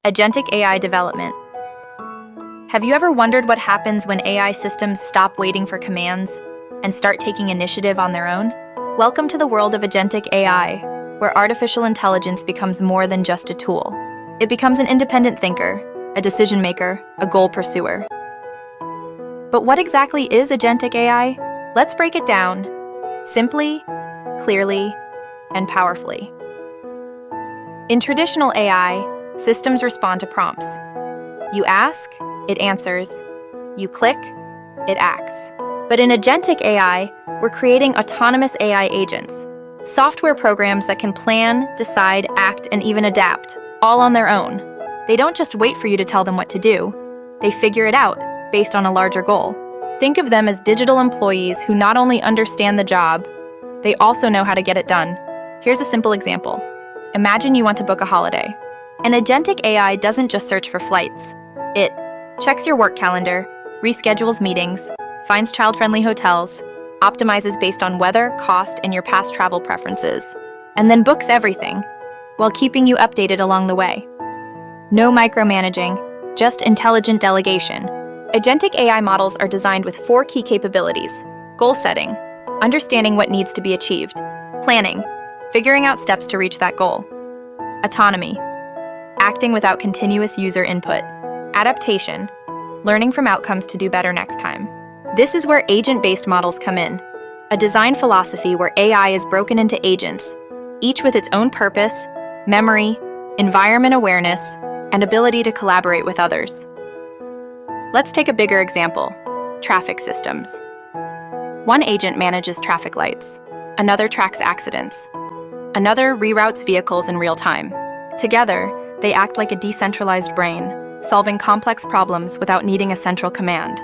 Agentic AI development. Have you ever wondered what happens when AI systems stop waiting for commands and start taking initiative on their own? Welcome to the world of Agentic AI, where artificial intelligence becomes more than just a tool. It becomes an independent thinker, a decision maker, a goal pursuer. But what exactly is Agentic AI? Let's break it down simply, clearly, and powerfully. In traditional AI, systems respond to prompts. You ask, it answers. You click, it acts. But in Agentic AI, we're creating autonomous AI agents, software programs that can plan, decide, act, and even adapt, all on their own. They don't just wait for you to tell them what to do. They figure it out based on a larger goal. Think of them as digital employees who not only understand the job, they also know how to get it done. Here's a simple example. Imagine you want to book a holiday. An Agentic AI doesn't just search for flights. It checks your work calendar, reschedules meetings, finds child-friendly hotels, optimizes based on weather, cost, and your past travel preferences, and then books everything while keeping you updated along the way. No micromanaging, just intelligent delegation. Agentic AI models are designed with 4 key capabilities: goal setting, understanding what needs to be achieved; planning, figuring out steps to reach that goal; autonomy, acting without continuous user input; adaptation, learning from outcomes to do better next time. This is where agent-based models come in, a design philosophy where AI is broken into agents, each with its own purpose, memory, environment awareness, and ability to collaborate with others. Let's take a bigger example: traffic systems. One agent manages traffic lights, another tracks accidents, another reroutes vehicles in real time. Together, they act like a decentralized brain, solving complex problems without needing a central command.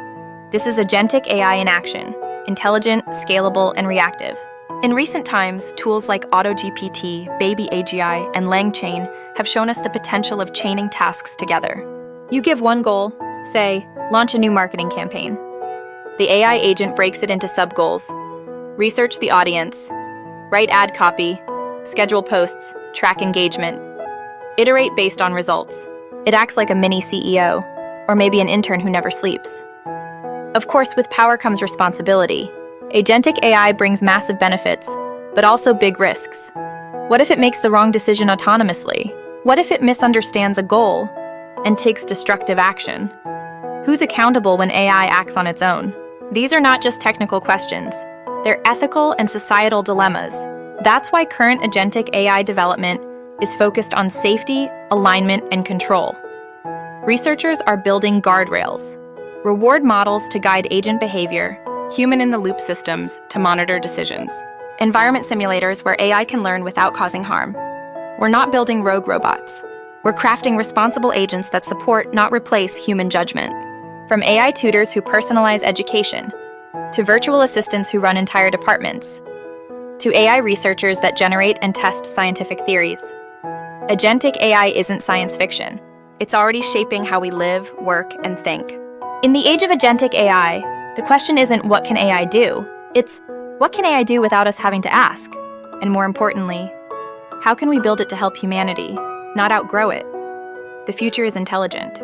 This is Agentic AI in action, intelligent, scalable, and reactive. In recent times, tools like Auto-GPT, BabyAGI, and LangChain have shown us the potential of chaining tasks together. You give one goal, say, launch a new marketing campaign. The AI agent breaks it into sub-goals: research the audience, write ad copy, schedule posts, track engagement, iterate based on results. It acts like a mini CEO, or maybe an intern who never sleeps. Of course, with power comes responsibility. Agentic AI brings massive benefits, but also big risks. What if it makes the wrong decision autonomously? What if it misunderstands a goal and takes destructive action? Who's accountable when AI acts on its own? These are not just technical questions. They're ethical and societal dilemmas. That's why current Agentic AI development is focused on safety, alignment, and control. Researchers are building guardrails, reward models to guide agent behavior, human-in-the-loop systems to monitor decisions, environment simulators where AI can learn without causing harm. We're not building rogue robots. We're crafting responsible agents that support, not replace, human judgment. From AI tutors who personalize education, to virtual assistants who run entire departments, to AI researchers that generate and test scientific theories. Agentic AI isn't science fiction. It's already shaping how we live, work, and think. In the age of Agentic AI, the question isn't what can AI do? It's what can AI do without us having to ask? And more importantly, how can we build it to help humanity, not outgrow it? The future is intelligent.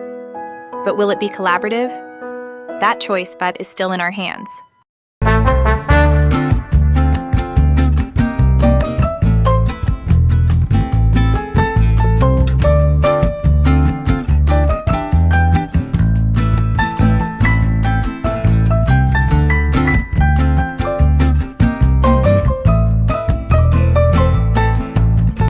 But will it be collaborative? That choice, is still in our hands.